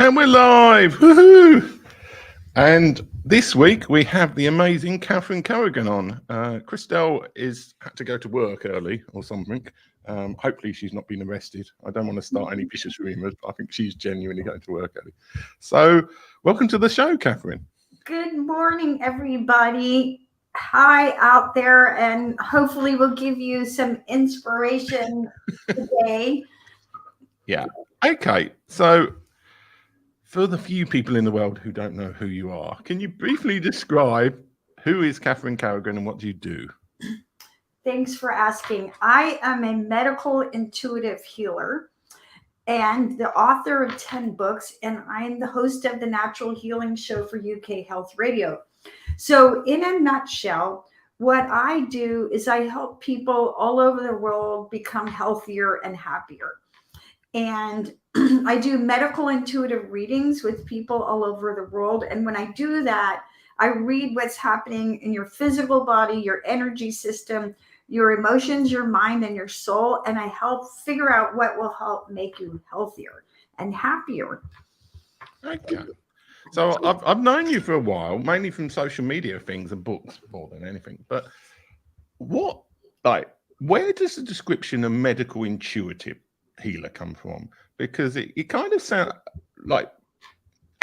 And we're live. Woohoo! And this week we have the amazing Catherine Carrigan on. Christelle had to go to work early or something. Hopefully she's not been arrested. I don't want to start any vicious rumours, but I think she's genuinely going to work early. So welcome to the show, Catherine. Good morning, everybody. Hi out there, and hopefully we'll give you some inspiration today. Yeah. Okay. So for the few people in the world who don't know who you are, can you briefly describe who is Catherine Carrigan and what do you do? Thanks for asking. I am a medical intuitive healer and the author of 10 books, and I'm the host of the Natural Healing Show for UK Health Radio. So in a nutshell, what I do is I help people all over the world become healthier and happier. And I do medical intuitive readings with people all over the world. And when I do that, I read what's happening in your physical body, your energy system, your emotions, your mind, and your soul. And I help figure out what will help make you healthier and happier. Okay. So I've known you for a while, mainly from social media things and books more than anything. But where does the description of medical intuitive healer come from? Because it kind of sounds like,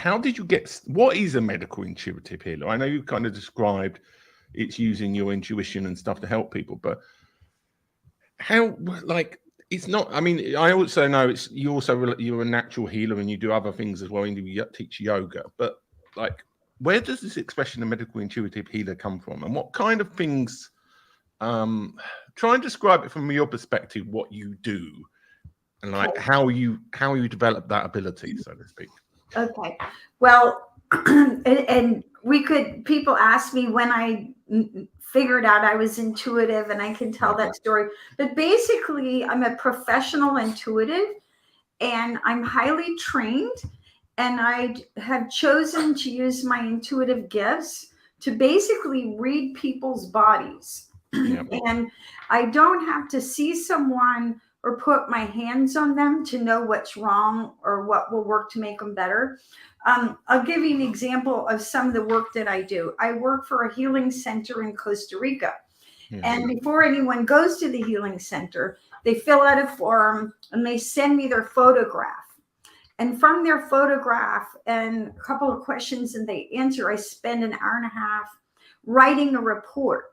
what is a medical intuitive healer? I know you kind of described it's using your intuition and stuff to help people, but it's not, I mean, I also know you're a natural healer and you do other things as well, and you teach yoga, but where does this expression of medical intuitive healer come from, and what kind of things, try and describe it from your perspective, what you do, and how you develop that ability, so to speak. Okay. Well, and people ask me when I figured out I was intuitive, and I can tell that story. But basically, I'm a professional intuitive, and I'm highly trained, and I have chosen to use my intuitive gifts to basically read people's bodies. Yep. And I don't have to see someone or put my hands on them to know what's wrong or what will work to make them better. I'll give you an example of some of the work that I do. I work for a healing center in Costa Rica. Mm-hmm. And before anyone goes to the healing center, they fill out a form and they send me their photograph. And from their photograph and a couple of questions that they answer, I spend an hour and a half writing a report.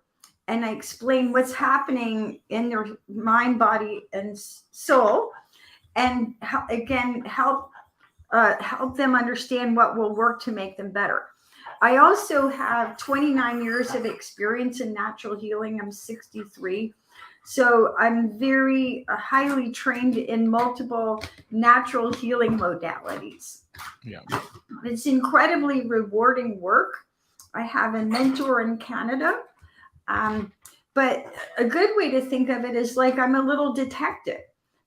And I explain what's happening in their mind, body, and soul, and help them understand what will work to make them better. I also have 29 years of experience in natural healing. I'm 63. So I'm very highly trained in multiple natural healing modalities. Yeah. It's incredibly rewarding work. I have a mentor in Canada. But a good way to think of it is like I'm a little detective,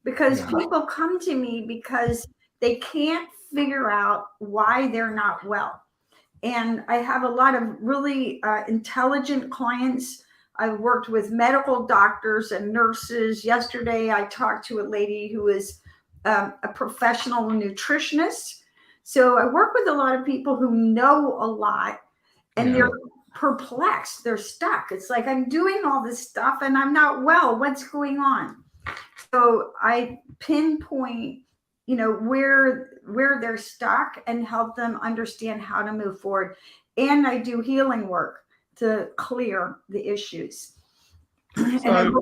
because people come to me because they can't figure out why they're not well. And I have a lot of really intelligent clients. I've worked with medical doctors and nurses. Yesterday, I talked to a lady who is a professional nutritionist. So I work with a lot of people who know a lot, and they're perplexed. They're stuck. It's like, I'm doing all this stuff and I'm not well. What's going on? So I pinpoint, where they're stuck and help them understand how to move forward. And I do healing work to clear the issues. So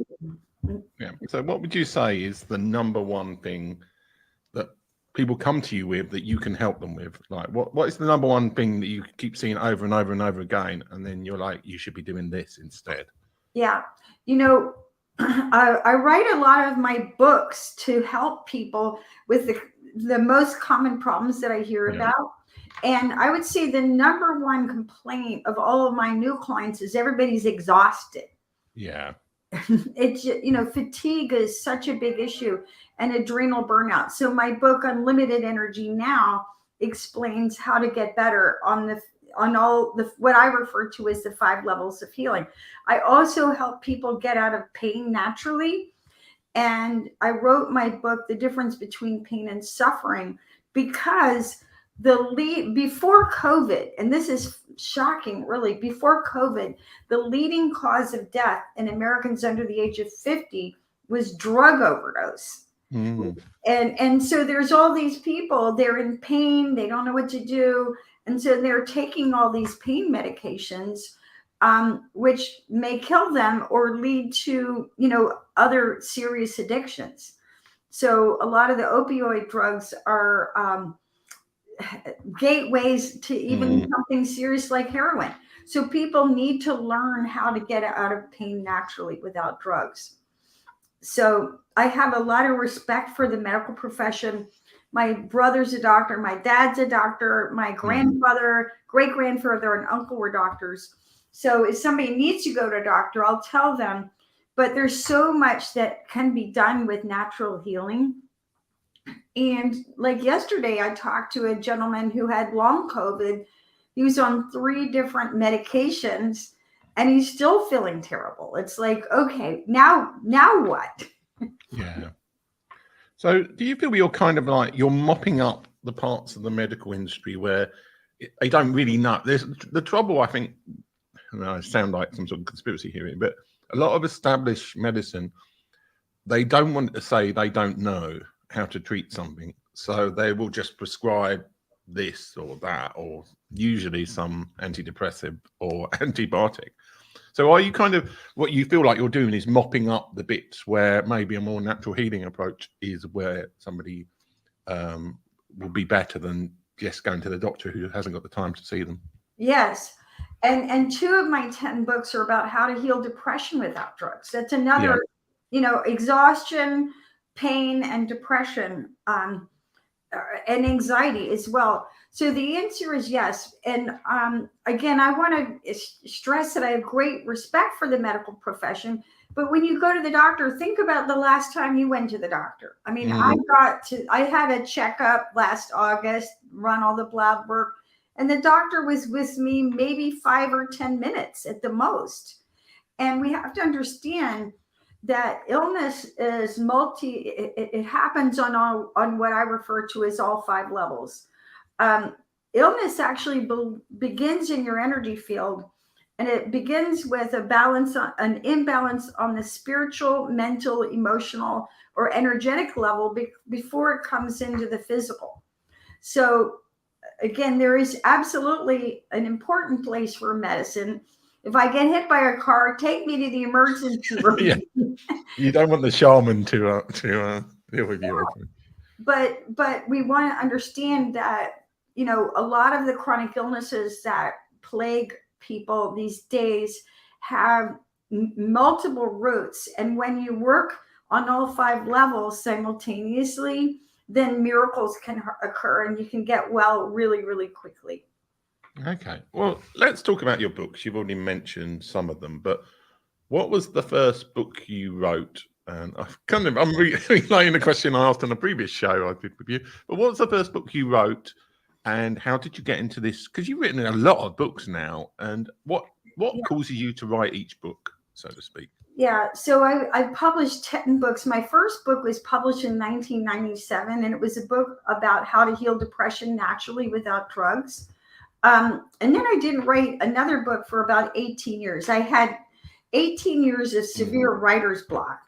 what would you say is the number one thing that people come to you with that you can help them with? Like, what is the number one thing that you keep seeing over and over and over again, and then you're like, you should be doing this instead? Yeah. I write a lot of my books to help people with the most common problems that I hear about. And I would say the number one complaint of all of my new clients is everybody's exhausted. Yeah. It's, fatigue is such a big issue, and adrenal burnout. So my book, Unlimited Energy Now, explains how to get better on what I refer to as the 5 levels of healing. I also help people get out of pain naturally. And I wrote my book, The Difference Between Pain and Suffering, because before COVID, and this is shocking, really, before COVID, the leading cause of death in Americans under the age of 50 was drug overdose. And so there's all these people, they're in pain, they don't know what to do. And so they're taking all these pain medications, which may kill them or lead to, other serious addictions. So a lot of the opioid drugs are gateways to even something serious like heroin. So people need to learn how to get out of pain naturally without drugs. So I have a lot of respect for the medical profession. My brother's a doctor. My dad's a doctor. My grandfather, great grandfather, and uncle were doctors. So if somebody needs to go to a doctor, I'll tell them. But there's so much that can be done with natural healing. And like yesterday, I talked to a gentleman who had long COVID. He was on 3 different medications and he's still feeling terrible. It's like, okay, now what? Yeah. So do you feel you're kind of like, you're mopping up the parts of the medical industry where they don't really know? There's the trouble, I think, I sound like some sort of conspiracy theory, but a lot of established medicine, they don't want to say they don't know how to treat something. So they will just prescribe this or that, or usually some antidepressive or antibiotic. So are you kind of, what you feel like you're doing is mopping up the bits where maybe a more natural healing approach is where somebody will be better than just going to the doctor who hasn't got the time to see them? Yes. And 2 of my 10 books are about how to heal depression without drugs. That's another, exhaustion, pain, and depression, and anxiety as well. So the answer is yes. And again, I want to stress that I have great respect for the medical profession. But when you go to the doctor, think about the last time you went to the doctor. I mean, I had a checkup last August, run all the blood work, and the doctor was with me maybe 5 or 10 minutes at the most. And we have to understand that illness is it happens on what I refer to as all 5 levels. Illness actually begins in your energy field, and it begins with an imbalance on the spiritual, mental, emotional, or energetic level before it comes into the physical. So again, there is absolutely an important place for medicine. If I get hit by a car, take me to the emergency room. Yeah. You don't want the shaman to deal with you. But we want to understand that, a lot of the chronic illnesses that plague people these days have multiple roots. And when you work on all 5 levels simultaneously, then miracles can occur and you can get well really, really quickly. Okay. Well, let's talk about your books. You've already mentioned some of them, but what was the first book you wrote? And I'm relaying the question I asked on a previous show I did with you. But what was the first book you wrote, and how did you get into this? Because you've written a lot of books now, and what causes you to write each book, so to speak? Yeah, so I published 10 books. My first book was published in 1997, and it was a book about how to heal depression naturally without drugs. And then I didn't write another book for about 18 years. I had 18 years of severe writer's block.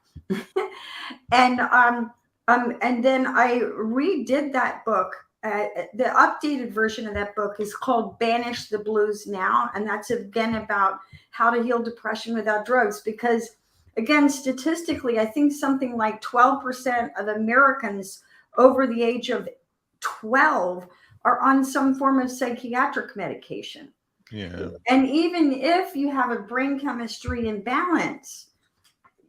And then I redid that book. The updated version of that book is called Banish the Blues Now. And that's again about how to heal depression without drugs. Because again, statistically, I think something like 12% of Americans over the age of 12 are on some form of psychiatric medication. Yeah. And even if you have a brain chemistry imbalance,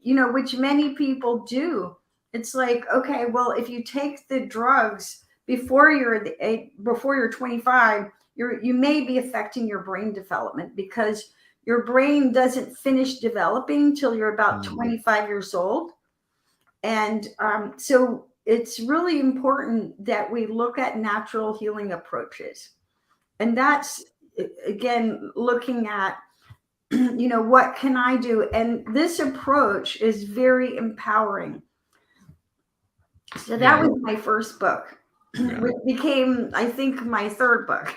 which many people do, it's like, okay, well, if you take the drugs before you're 25, you may be affecting your brain development, because your brain doesn't finish developing till you're about 25 years old. And so it's really important that we look at natural healing approaches. And that's, again, looking at, what can I do? And this approach is very empowering. So that was my first book. Yeah. which became, I think, my third book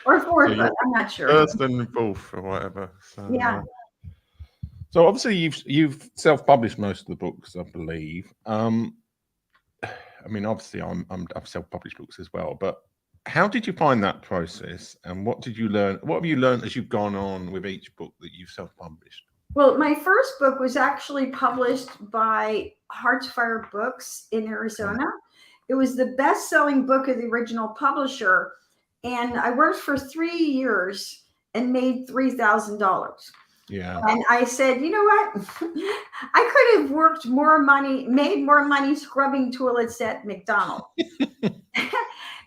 or So fourth you're book. I'm not sure. first and fourth or whatever. So, Yeah. so obviously you've self-published most of the books, I believe. I mean, obviously I've self-published books as well, but how did you find that process, and what did you learn? What have you learned as you've gone on with each book that you've self-published? Well, my first book was actually published by Heartsfire Books in Arizona. It was the best-selling book of the original publisher, and I worked for 3 years and made $3,000. Yeah. And I said, you know what? I could have worked more money, made more money scrubbing toilets at McDonald's.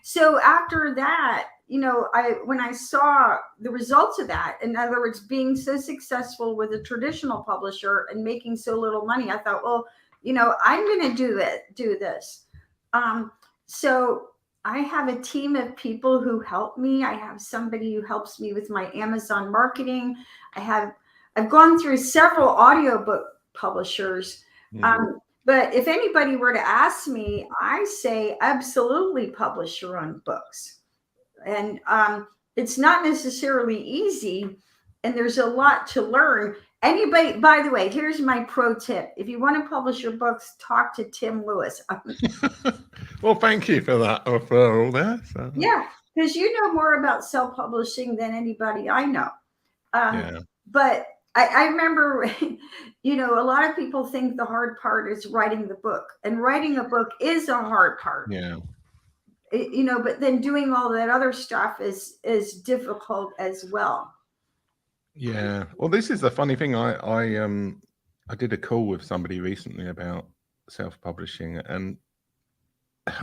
So after that, when I saw the results of that, in other words, being so successful with a traditional publisher and making so little money, I thought, well, I'm going to do this. So I have a team of people who help me. I have somebody who helps me with my Amazon marketing. I've gone through several audiobook publishers. But if anybody were to ask me, I say absolutely publish your own books. And it's not necessarily easy, and there's a lot to learn. Anybody, by the way, here's my pro tip. If you want to publish your books, talk to Tim Lewis. Well, thank you for that referral there. So. Yeah, because you know more about self-publishing than anybody I know. Yeah. But I remember, a lot of people think the hard part is writing the book, and writing a book is a hard part. Yeah. But then doing all that other stuff is difficult as well. Yeah. Well, this is the funny thing. I did a call with somebody recently about self-publishing, and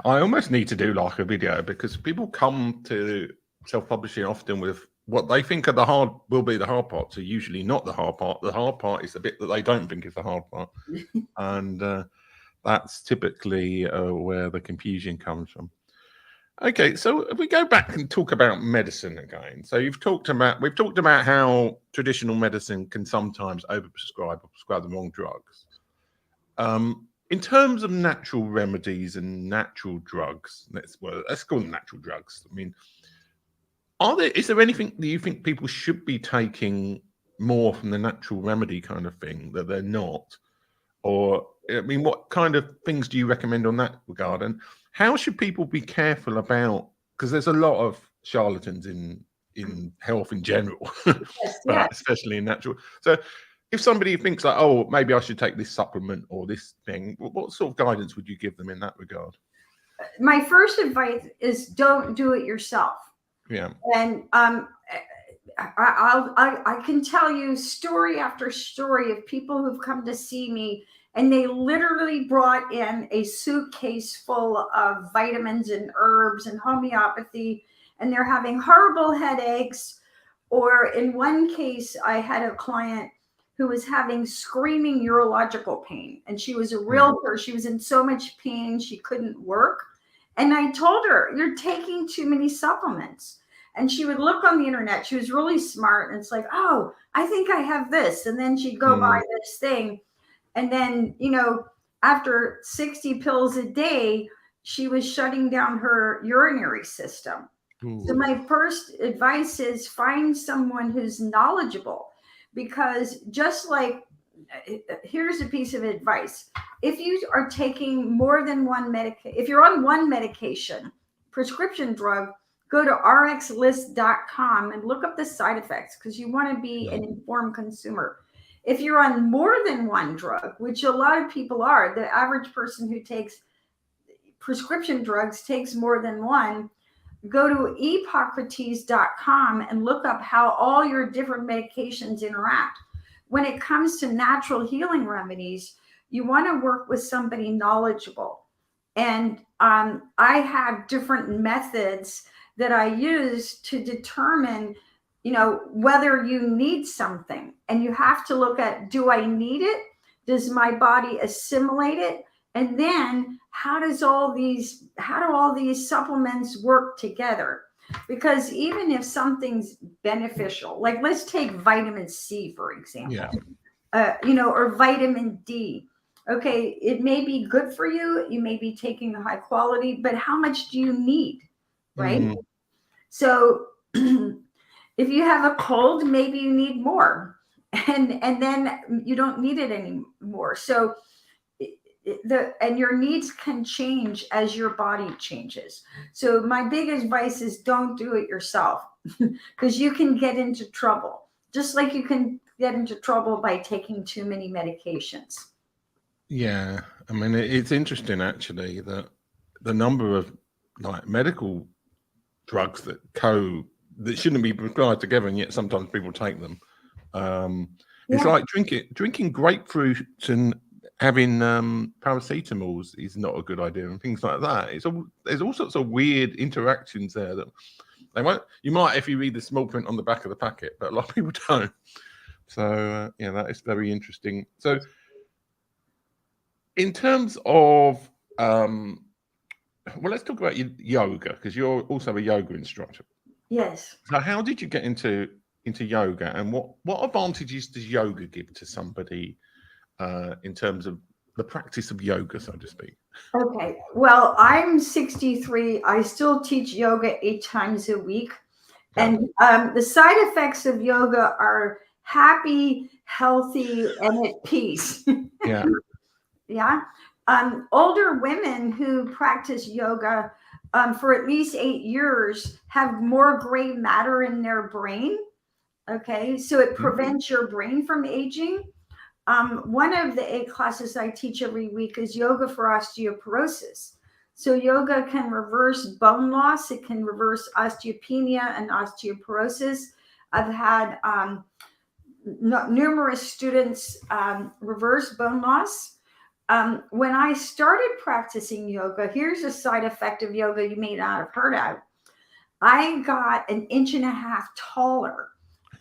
I almost need to do like a video, because people come to self-publishing often with what they think are the hard part. So usually not the hard part. The hard part is the bit that they don't think is the hard part. And that's typically where the confusion comes from. Okay, so if we go back and talk about medicine again. So we've talked about how traditional medicine can sometimes overprescribe or prescribe the wrong drugs. In terms of natural remedies and natural drugs, let's call them natural drugs. I mean, is there anything that you think people should be taking more from the natural remedy kind of thing that they're not? Or, I mean, what kind of things do you recommend on that regard? And how should people be careful about, because there's a lot of charlatans in health in general, but especially in natural. So if somebody thinks like, oh, maybe I should take this supplement or this thing, what sort of guidance would you give them in that regard? My first advice is don't do it yourself. Yeah. And I can tell you story after story of people who've come to see me, and they literally brought in a suitcase full of vitamins and herbs and homeopathy, and they're having horrible headaches. Or in one case, I had a client who was having screaming urological pain, and she was a realtor. She was in so much pain, she couldn't work. And I told her, you're taking too many supplements. And she would look on the internet. She was really smart. And it's like, oh, I think I have this. And then she'd go buy this thing. And then, after 60 pills a day, she was shutting down her urinary system. So my first advice is find someone who's knowledgeable, because just like, here's a piece of advice. If you are taking more than one if you're on one medication, prescription drug, go to rxlist.com and look up the side effects, because you want to be an informed consumer. If you're on more than one drug, which a lot of people are, the average person who takes prescription drugs takes more than one, go to Epocrates.com and look up how all your different medications interact. When it comes to natural healing remedies, you want to work with somebody knowledgeable. And I have different methods that I use to determine, whether you need something. And you have to look at, do I need it? Does my body assimilate it? And then how do all these supplements work together? Because even if something's beneficial, like let's take vitamin C, for example, or vitamin D. Okay, it may be good for you. You may be taking the high quality, but how much do you need? Right. Mm. So if you have a cold, maybe you need more, and then you don't need it anymore. So and your needs can change as your body changes. So my big advice is don't do it yourself because you can get into trouble, just like you can get into trouble by taking too many medications. Yeah, I mean, it's interesting actually that the number of like medical drugs that shouldn't be prescribed together, and yet sometimes people take them. It's like drinking grapefruit and having paracetamols is not a good idea, and things like that. There's all sorts of weird interactions there that they won't. You might if you read the small print on the back of the packet, but a lot of people don't. So yeah, that is very interesting. So in terms of well, let's talk about yoga because you're also a yoga instructor. Yes. So how did you get into yoga, and what advantages does yoga give to somebody in terms of the practice of yoga, so to speak? Okay. Well, I'm 63. I still teach yoga 8 times a week. Yeah. And the side effects of yoga are happy, healthy, and at peace. Yeah. Yeah. Older women who practice yoga for at least 8 years have more gray matter in their brain. Okay. So it prevents your brain from aging. One of the 8 classes I teach every week is yoga for osteoporosis. So yoga can reverse bone loss. It can reverse osteopenia and osteoporosis. I've had numerous students reverse bone loss. When I started practicing yoga, here's a side effect of yoga you may not have heard of. I got 1.5 inches taller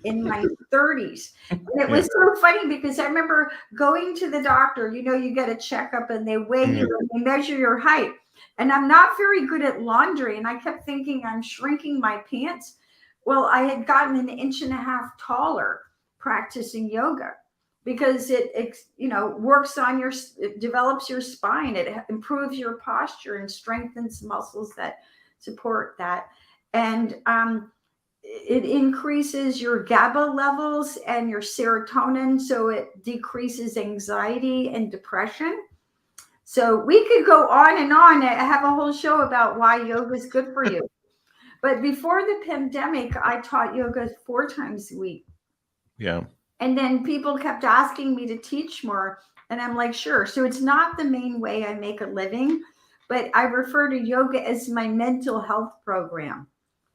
in my 30s. And it was so funny because I remember going to the doctor, you get a checkup and they weigh you and they measure your height. And I'm not very good at laundry. And I kept thinking I'm shrinking my pants. Well, I had gotten 1.5 inches taller practicing yoga because it works on it develops your spine. It improves your posture and strengthens muscles that support that. And it increases your GABA levels and your serotonin, so it decreases anxiety and depression. So we could go on and on. I have a whole show about why yoga is good for you. But before the pandemic, I taught yoga 4 times a week. Yeah. And then people kept asking me to teach more. And I'm like, sure. So it's not the main way I make a living, but I refer to yoga as my mental health program.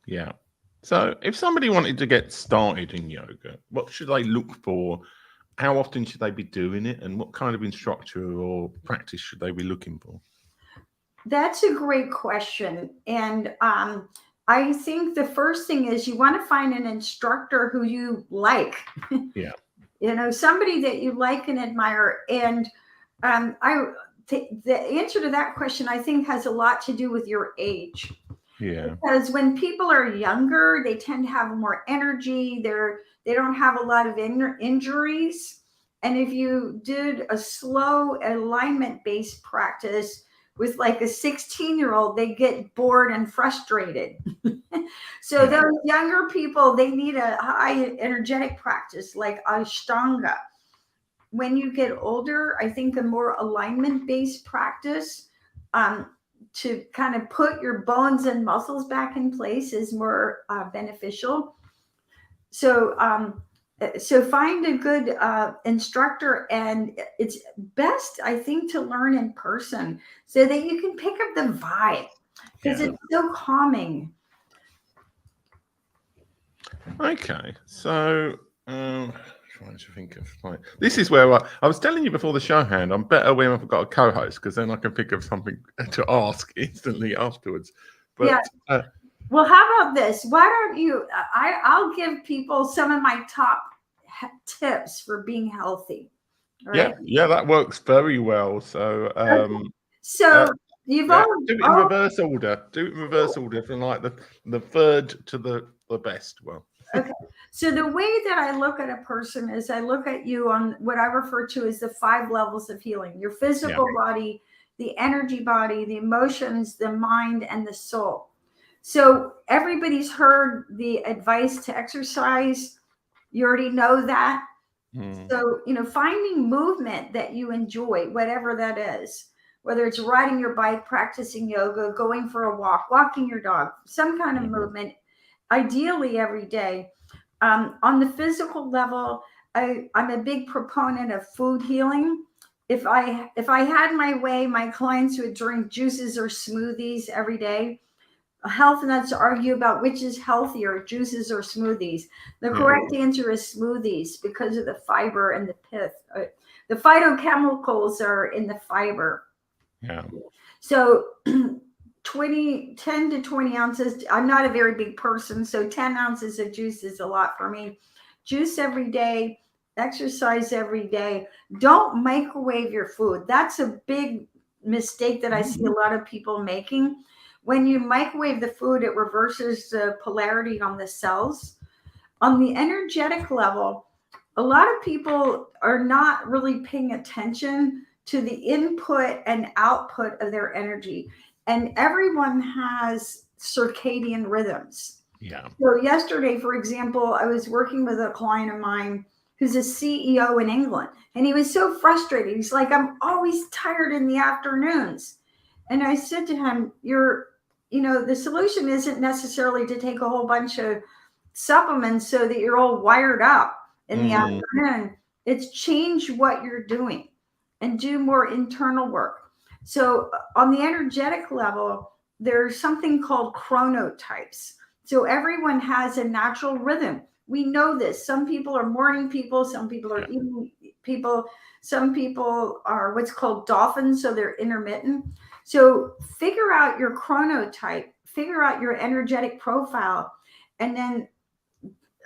Yeah. So if somebody wanted to get started in yoga, what should they look for? How often should they be doing it? And what kind of instructor or practice should they be looking for? That's a great question. And I think the first thing is you want to find an instructor who you like. Yeah. Somebody that you like and admire. And the answer to that question, I think, has a lot to do with your age. Yeah. Because when people are younger, they tend to have more energy. They don't have a lot of injuries. And if you did a slow alignment-based practice with like a 16-year-old, they get bored and frustrated. So those younger people, they need a high energetic practice like Ashtanga. When you get older, I think a more alignment-based practice to kind of put your bones and muscles back in place is more beneficial. So find a good instructor, and it's best, I think, to learn in person so that you can pick up the vibe because it's so calming. Okay, so trying to think of this is where I was telling you before the show, hand. I'm better when I've got a co-host because then I can think of something to ask instantly afterwards. But well, how about this? Why don't you? I'll give people some of my top tips for being healthy. Right? Yeah, that works very well. So you've do it in reverse order. Do it in reverse order from like the third to the best. Well, Okay. So the way that I look at a person is I look at you on what I refer to as the 5 levels of healing: your physical body, the energy body, the emotions, the mind, and the soul. So everybody's heard the advice to exercise. You already know that. So, finding movement that you enjoy, whatever that is, whether it's riding your bike, practicing yoga, going for a walk, walking your dog, some kind of movement, ideally every day. On the physical level, I'm a big proponent of food healing. If I had my way, my clients would drink juices or smoothies every day. Health nuts argue about which is healthier, juices or smoothies. The correct answer is smoothies because of the fiber and the pith. The phytochemicals are in the fiber. Yeah. So 10 to 20 ounces. I'm not a very big person, so 10 ounces of juice is a lot for me. Juice every day, exercise every day. Don't microwave your food. That's a big mistake that I see a lot of people making. When you microwave the food, it reverses the polarity on the cells. On the energetic level, a lot of people are not really paying attention to the input and output of their energy. And everyone has circadian rhythms. Yeah. So yesterday, for example, I was working with a client of mine who's a CEO in England, and he was so frustrated. He's like, I'm always tired in the afternoons. And I said to him, the solution isn't necessarily to take a whole bunch of supplements so that you're all wired up in the afternoon. It's change what you're doing and do more internal work. So on the energetic level, there's something called chronotypes. So everyone has a natural rhythm. We know this. Some people are morning people, some people are evening people, some people are what's called dolphins, so they're intermittent. So figure out your chronotype, figure out your energetic profile, and then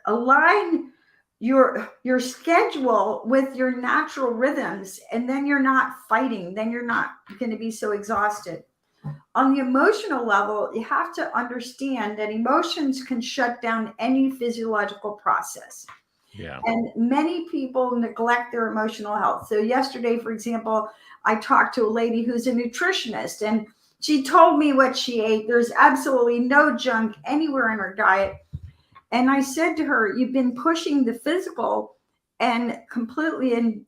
align your schedule with your natural rhythms, and then you're not fighting, then you're not going to be so exhausted. On the emotional level, you have to understand that emotions can shut down any physiological process. Yeah. And many people neglect their emotional health. So yesterday, for example, I talked to a lady who's a nutritionist, and she told me what she ate. There's absolutely no junk anywhere in her diet. And I said to her, you've been pushing the physical and completely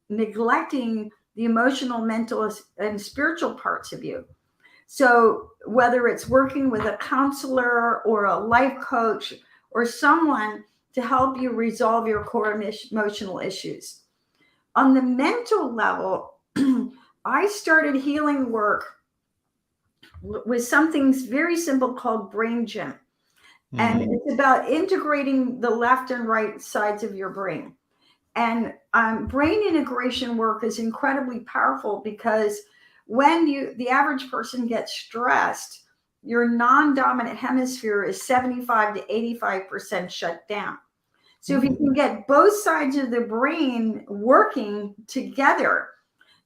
neglecting the emotional, mental, and spiritual parts of you. So whether it's working with a counselor or a life coach or someone to help you resolve your core emotional issues. On the mental level, I started healing work with something very simple called brain gym. And it's about integrating the left and right sides of your brain. And brain integration work is incredibly powerful because when the average person gets stressed, your non-dominant hemisphere is 75 to 85% shut down. So if you can get both sides of the brain working together,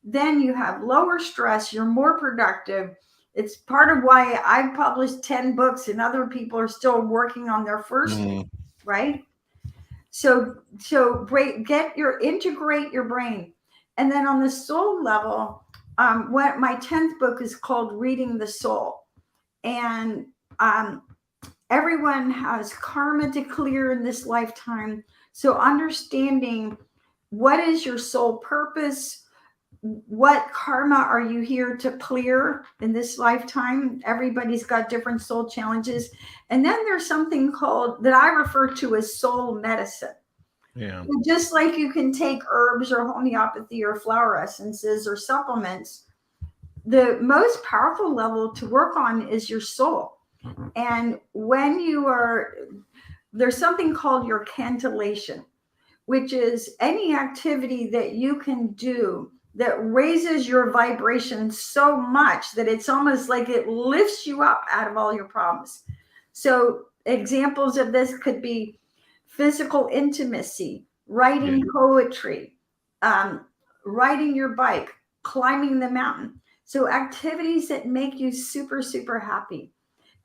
then you have lower stress, you're more productive. It's part of why I've published 10 books and other people are still working on their first, right? So integrate your brain. And then on the soul level, what my 10th book is called Reading the Soul. And everyone has karma to clear in this lifetime. So understanding what is your soul purpose, what karma are you here to clear in this lifetime? Everybody's got different soul challenges. And then there's something called that I refer to as soul medicine. Yeah. Just like you can take herbs or homeopathy or flower essences or supplements, the most powerful level to work on is your soul. And when there's something called your cantillation, which is any activity that you can do that raises your vibration so much that it's almost like it lifts you up out of all your problems. So examples of this could be physical intimacy, writing poetry, riding your bike, climbing the mountain. So activities that make you super, super happy.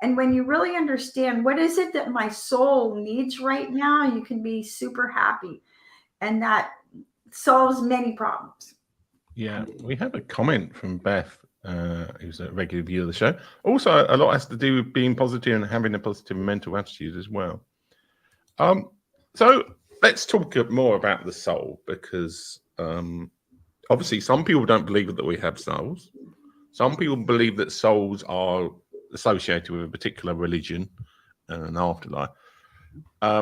And when you really understand what is it that my soul needs right now, you can be super happy. And that solves many problems. Yeah, we have a comment from Beth, who's a regular viewer of the show. Also, a lot has to do with being positive and having a positive mental attitude as well. So let's talk more about the soul, because obviously some people don't believe that we have souls. Some people believe that souls are associated with a particular religion and an afterlife.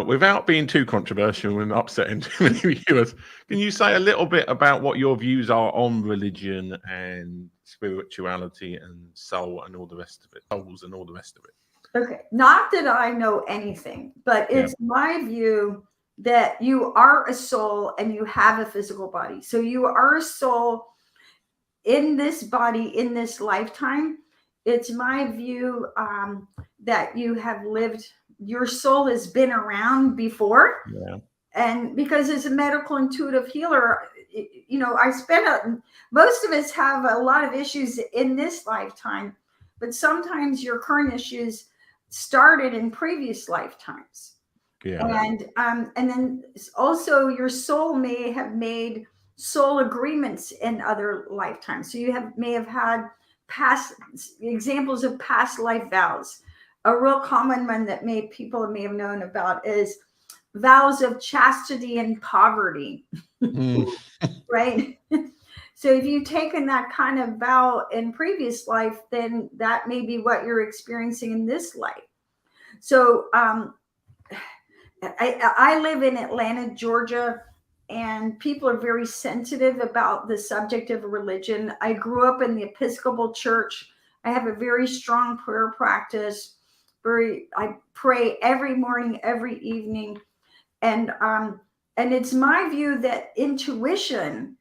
Without being too controversial and upsetting too many viewers, can you say a little bit about what your views are on religion and spirituality and soul and all the rest of it, souls and all the rest of it? Okay, not that I know anything, but it's my view that you are a soul and you have a physical body. So you are a soul in this body, in this lifetime. It's my view that you have lived, your soul has been around before. Yeah. And because as a medical intuitive healer, I spent most of us have a lot of issues in this lifetime, but sometimes your current issues started in previous lifetimes. Yeah. And then also your soul may have made soul agreements in other lifetimes. So you may have had past examples of past life vows. A real common one that people may have known about is vows of chastity and poverty. Right? So if you've taken that kind of vow in previous life, then that may be what you're experiencing in this life. So I live in Atlanta, Georgia, and people are very sensitive about the subject of religion. I grew up in the Episcopal Church. I have a very strong prayer practice. I pray every morning, every evening. And it's my view that intuition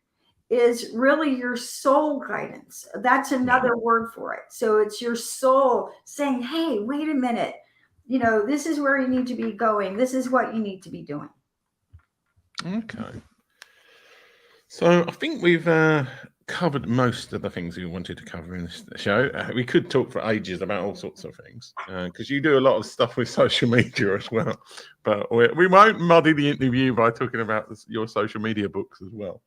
is really your soul guidance. That's another word for it. So it's your soul saying, hey, wait a minute. This is where you need to be going. This is what you need to be doing. Okay. So I think we've covered most of the things we wanted to cover in this show. We could talk for ages about all sorts of things, because you do a lot of stuff with social media as well. But we won't muddy the interview by talking about your social media books as well.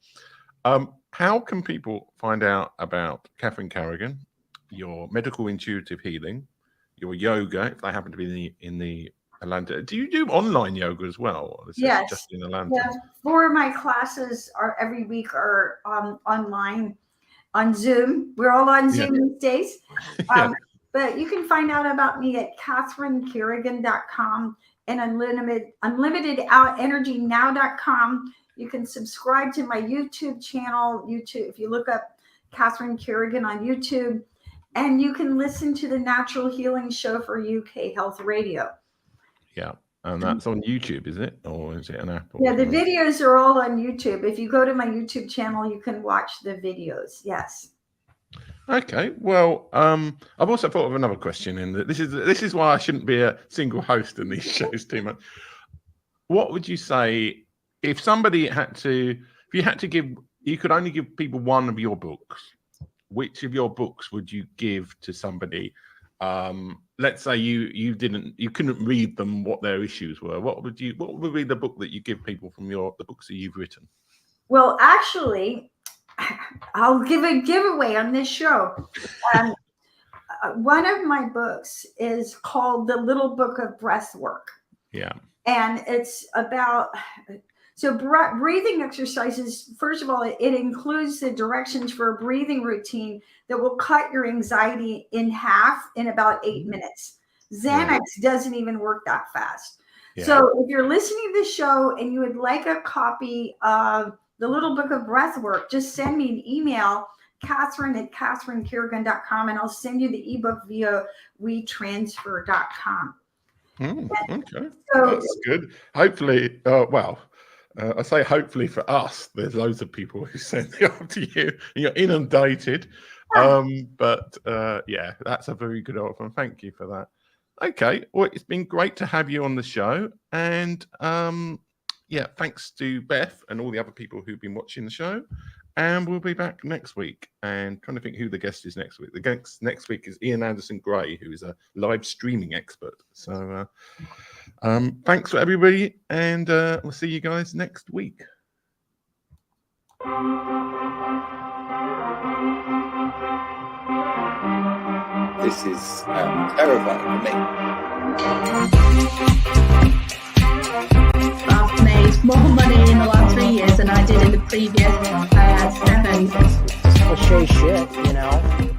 How can people find out about Catherine Carrigan, your medical intuitive healing, your yoga, if they happen to be in the Atlanta? Do you do online yoga as well? Or is Yes. Just in Atlanta? Yeah. 4 of my classes every week are online on Zoom. We're all on Zoom these days. But you can find out about me at CatherineCarrigan.com and unlimitedoutenergynow.com. You can subscribe to my YouTube channel. If you look up Catherine Carrigan on YouTube, and you can listen to the Natural Healing Show for UK Health Radio. Yeah, and that's on YouTube, is it? Or is it an app? Yeah, the videos are all on YouTube. If you go to my YouTube channel, you can watch the videos. Yes. Okay. Well, I've also thought of another question, in that this is why I shouldn't be a single host in these shows too much. What would you say if somebody you could only give people one of your books? Which of your books would you give to somebody? Let's say you couldn't read them what their issues were. What would be the book that you give people from the books that you've written? Well, actually, I'll give a giveaway on this show. One of my books is called The Little Book of Breathwork. Yeah. And it's about breathing exercises. First of all, it includes the directions for a breathing routine that will cut your anxiety in half in about 8 minutes. Xanax doesn't even work that fast. Yeah. So if you're listening to this show and you would like a copy of The Little Book of Breathwork, just send me an email, Catherine@CatherineCarrigan.com, and I'll send you the ebook via WeTransfer.com. Okay, so that's good. Hopefully, I say hopefully for us, there's loads of people who send it up to you. You're inundated. But that's a very good offer. Thank you for that. Okay, well, it's been great to have you on the show. And yeah, thanks to Beth and all the other people who've been watching the show. And we'll be back next week. And trying to think who the guest is next week. The guest next week is Ian Anderson Gray, who is a live streaming expert. So thanks for everybody, and we'll see you guys next week. This is terrifying for me. I've made more money in the last 3 years than I did in the previous 7. It's just cliche shit, you know.